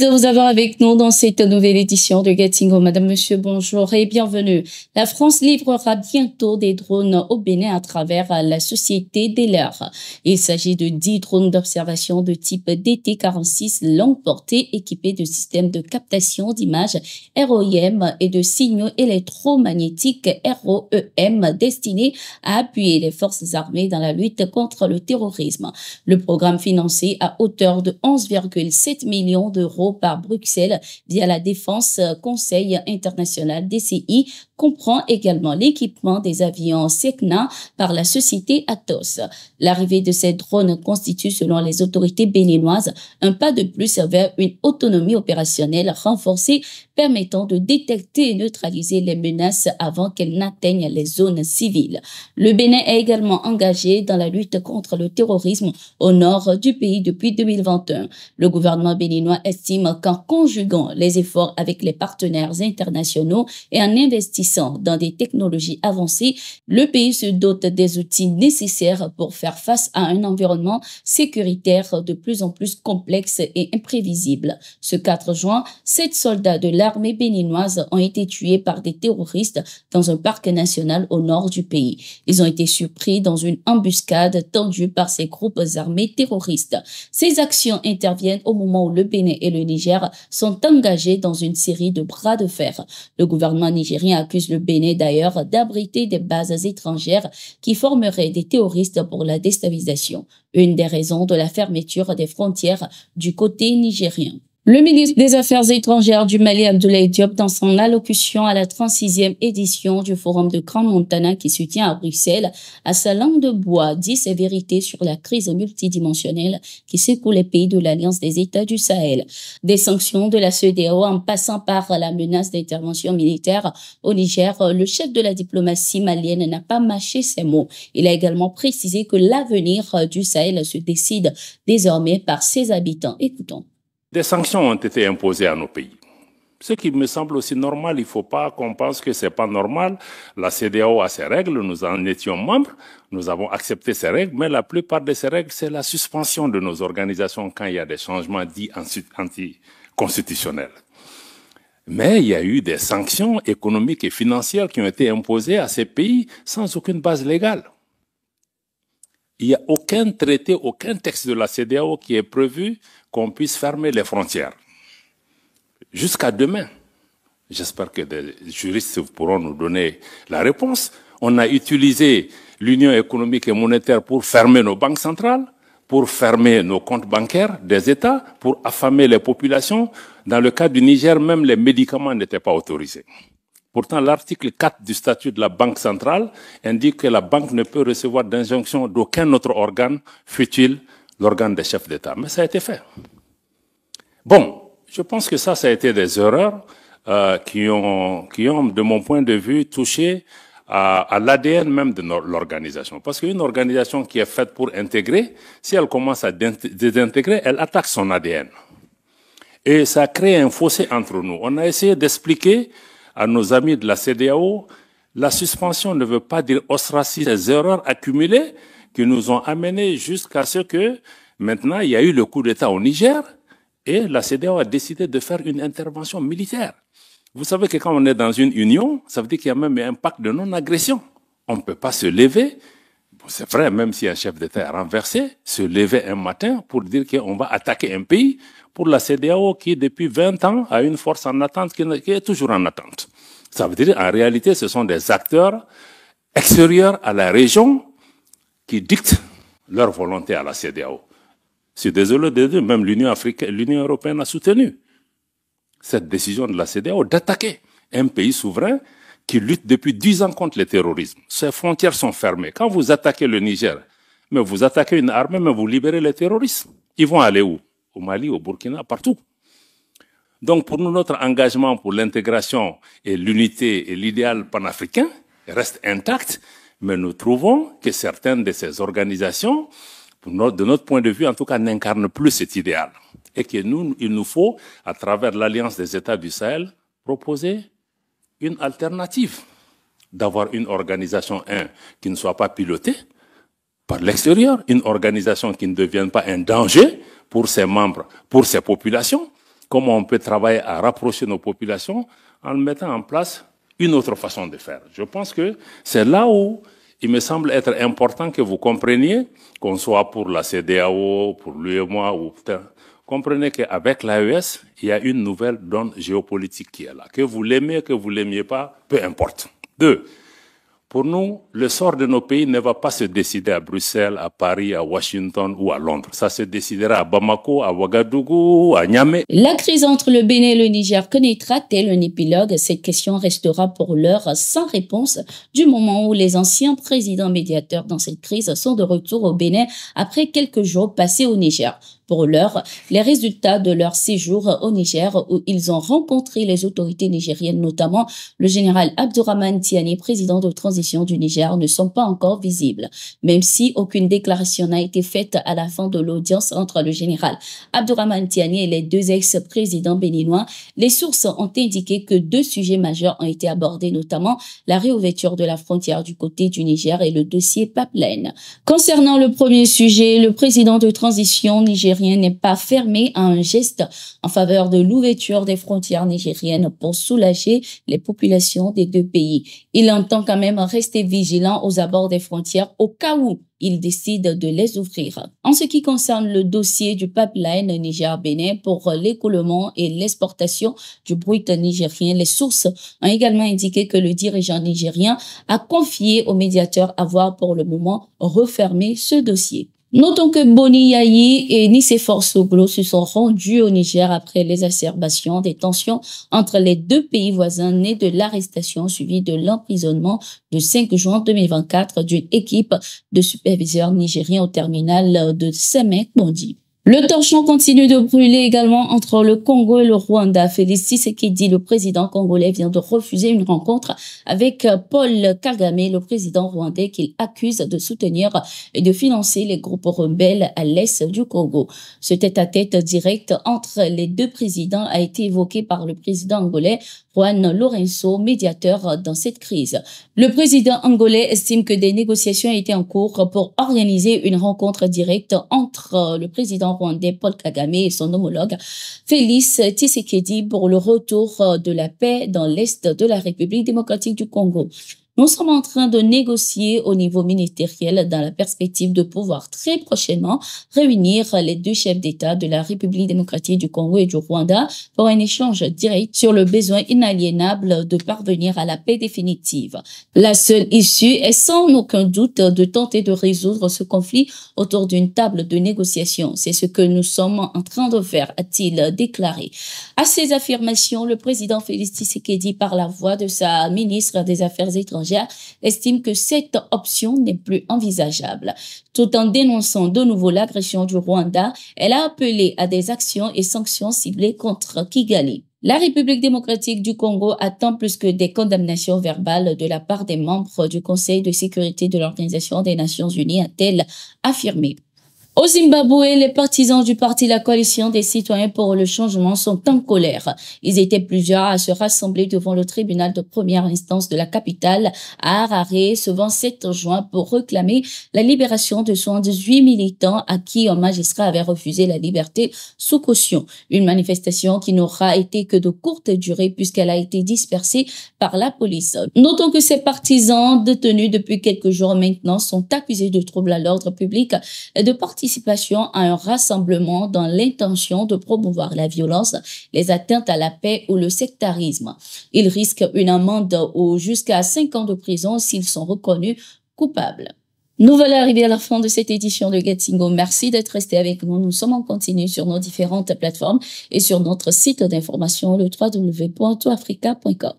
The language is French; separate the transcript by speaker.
Speaker 1: de vous avoir avec nous dans cette nouvelle édition de Getting Home. Madame, Monsieur, bonjour et bienvenue. La France livrera bientôt des drones au Bénin à travers la société Deller. Il s'agit de 10 drones d'observation de type DT-46 longue portée équipés de systèmes de captation d'images ROIM et de signaux électromagnétiques ROEM destinés à appuyer les forces armées dans la lutte contre le terrorisme. Le programme financé à hauteur de 11,7 millions d'euros par Bruxelles via la Défense Conseil International DCI comprend également l'équipement des avions Cessna par la société Atos. L'arrivée de ces drones constitue, selon les autorités béninoises, un pas de plus vers une autonomie opérationnelle renforcée permettant de détecter et neutraliser les menaces avant qu'elles n'atteignent les zones civiles. Le Bénin est également engagé dans la lutte contre le terrorisme au nord du pays depuis 2021. Le gouvernement béninois estime qu'en conjuguant les efforts avec les partenaires internationaux et en investissant dans des technologies avancées, le pays se dote des outils nécessaires pour faire face à un environnement sécuritaire de plus en plus complexe et imprévisible. Ce 4 juin, 7 soldats de l'armée béninoise ont été tués par des terroristes dans un parc national au nord du pays. Ils ont été surpris dans une embuscade tendue par ces groupes armés terroristes. Ces actions interviennent au moment où le Bénin et le Niger sont engagés dans une série de bras de fer. Le gouvernement nigérien accuse le Bénin d'ailleurs d'abriter des bases étrangères qui formeraient des terroristes pour la déstabilisation. Une des raisons de la fermeture des frontières du côté nigérien. Le ministre des Affaires étrangères du Mali, Abdoulaye Diop, dans son allocution à la 36e édition du Forum de Grand Montana qui se tient à Bruxelles, à sa langue de bois, dit ses vérités sur la crise multidimensionnelle qui secoue les pays de l'Alliance des États du Sahel. Des sanctions de la CEDEAO en passant par la menace d'intervention militaire au Niger, le chef de la diplomatie malienne n'a pas mâché ses mots. Il a également précisé que l'avenir du Sahel se décide désormais par ses habitants. Écoutons.
Speaker 2: Des sanctions ont été imposées à nos pays. Ce qui me semble aussi normal, il ne faut pas qu'on pense que ce n'est pas normal. La CEDEAO a ses règles, nous en étions membres, nous avons accepté ces règles, mais la plupart de ces règles, c'est la suspension de nos organisations quand il y a des changements dits anticonstitutionnels. Mais il y a eu des sanctions économiques et financières qui ont été imposées à ces pays sans aucune base légale. Il n'y a aucun traité, aucun texte de la CEDEAO qui est prévu qu'on puisse fermer les frontières. Jusqu'à demain, j'espère que des juristes pourront nous donner la réponse. On a utilisé l'Union économique et monétaire pour fermer nos banques centrales, pour fermer nos comptes bancaires des États, pour affamer les populations. Dans le cas du Niger, même les médicaments n'étaient pas autorisés. Pourtant, l'article 4 du statut de la Banque centrale indique que la banque ne peut recevoir d'injonction d'aucun autre organe, fût-il l'organe des chefs d'État. Mais ça a été fait. Bon, je pense que ça a été des erreurs qui ont, de mon point de vue, touché à l'ADN même de l'organisation. Parce qu'une organisation qui est faite pour intégrer, si elle commence à désintégrer, elle attaque son ADN. Et ça crée un fossé entre nous. On a essayé d'expliquer à nos amis de la CEDEAO, la suspension ne veut pas dire ostraciser les erreurs accumulées qui nous ont amenés jusqu'à ce que, maintenant, il y a eu le coup d'État au Niger et la CEDEAO a décidé de faire une intervention militaire. Vous savez que quand on est dans une union, ça veut dire qu'il y a même un pacte de non-agression. On ne peut pas se lever, c'est vrai, même si un chef d'État est renversé, se lever un matin pour dire qu'on va attaquer un pays, pour la CEDEAO qui, depuis 20 ans, a une force en attente qui est toujours en attente. Ça veut dire, en réalité, ce sont des acteurs extérieurs à la région qui dictent leur volonté à la CEDEAO. Je suis désolé de dire, même l'Union européenne a soutenu cette décision de la CEDEAO d'attaquer un pays souverain qui lutte depuis 10 ans contre le terrorisme. Ses frontières sont fermées. Quand vous attaquez le Niger, mais vous attaquez une armée, mais vous libérez les terroristes. Ils vont aller où? Au Mali, au Burkina, partout. Donc pour nous, notre engagement pour l'intégration et l'unité et l'idéal panafricain reste intact, mais nous trouvons que certaines de ces organisations, de notre point de vue en tout cas, n'incarnent plus cet idéal. Et que nous, il nous faut, à travers l'Alliance des États du Sahel, proposer une alternative. D'avoir une organisation, qui ne soit pas pilotée par l'extérieur, une organisation qui ne devienne pas un danger pour ses membres, pour ses populations, comment on peut travailler à rapprocher nos populations en mettant en place une autre façon de faire. Je pense que c'est là où il me semble être important que vous compreniez, qu'on soit pour la CEDEAO, pour l'UEMOA ou comprenez qu'avec l'AES, il y a une nouvelle donne géopolitique qui est là. Que vous l'aimez, que vous l'aimiez pas, peu importe. 2. Pour nous, le sort de nos pays ne va pas se décider à Bruxelles, à Paris, à Washington ou à Londres. Ça se décidera à Bamako, à Ouagadougou, à Niamey.
Speaker 1: La crise entre le Bénin et le Niger connaîtra-t-elle un épilogue? Cette question restera pour l'heure sans réponse du moment où les anciens présidents médiateurs dans cette crise sont de retour au Bénin après quelques jours passés au Niger. Pour l'heure, les résultats de leur séjour au Niger où ils ont rencontré les autorités nigériennes, notamment le général Abdourahmane Tiani, président de transition du Niger, ne sont pas encore visibles. Même si aucune déclaration n'a été faite à la fin de l'audience entre le général Abdourahmane Tiani et les deux ex-présidents béninois, les sources ont indiqué que 2 sujets majeurs ont été abordés, notamment la réouverture de la frontière du côté du Niger et le dossier Pipeline. Concernant le premier sujet, le président de transition nigérien n'est pas fermé à un geste en faveur de l'ouverture des frontières nigériennes pour soulager les populations des 2 pays. Il entend quand même rester vigilant aux abords des frontières au cas où il décide de les ouvrir. En ce qui concerne le dossier du pipeline Niger-Bénin pour l'écoulement et l'exportation du brut nigérien, les sources ont également indiqué que le dirigeant nigérien a confié au médiateur avoir pour le moment refermé ce dossier. Notons que Boni Yayi et Nicéphore Soglo se sont rendus au Niger après l'exacerbation des tensions entre les 2 pays voisins nées de l'arrestation suivie de l'emprisonnement le 5 juin 2024 d'une équipe de superviseurs nigériens au terminal de Semek-Mondi. Le torchon continue de brûler également entre le Congo et le Rwanda. Félix Tshisekedi, le président congolais, vient de refuser une rencontre avec Paul Kagame, le président rwandais, qu'il accuse de soutenir et de financer les groupes rebelles à l'est du Congo. Ce tête-à-tête direct entre les 2 présidents a été évoqué par le président angolais Juan Lorenzo, médiateur dans cette crise. Le président angolais estime que des négociations étaient en cours pour organiser une rencontre directe entre le président rwandais Paul Kagame et son homologue Félix Tshisekedi pour le retour de la paix dans l'est de la République démocratique du Congo. Nous sommes en train de négocier au niveau ministériel dans la perspective de pouvoir très prochainement réunir les 2 chefs d'État de la République démocratique du Congo et du Rwanda pour un échange direct sur le besoin inaliénable de parvenir à la paix définitive. La seule issue est sans aucun doute de tenter de résoudre ce conflit autour d'une table de négociation. C'est ce que nous sommes en train de faire, a-t-il déclaré. À ces affirmations, le président Félix Tshisekedi, par la voix de sa ministre des Affaires étrangères, estime que cette option n'est plus envisageable. Tout en dénonçant de nouveau l'agression du Rwanda, elle a appelé à des actions et sanctions ciblées contre Kigali. La République démocratique du Congo attend plus que des condamnations verbales de la part des membres du Conseil de sécurité de l'Organisation des Nations Unies, a-t-elle affirmé. Au Zimbabwe, les partisans du parti La Coalition des citoyens pour le changement sont en colère. Ils étaient plusieurs à se rassembler devant le tribunal de première instance de la capitale à Harare ce 27 juin pour réclamer la libération de 78 militants à qui un magistrat avait refusé la liberté sous caution. Une manifestation qui n'aura été que de courte durée puisqu'elle a été dispersée par la police. Notons que ces partisans détenus depuis quelques jours maintenant sont accusés de troubles à l'ordre public et de participation à un rassemblement dans l'intention de promouvoir la violence, les atteintes à la paix ou le sectarisme. Ils risquent une amende ou jusqu'à 5 ans de prison s'ils sont reconnus coupables. Nous voilà arrivés à la fin de cette édition de Getsingo. Merci d'être resté avec nous. Nous sommes en continu sur nos différentes plateformes et sur notre site d'information, le www.toafrica.com.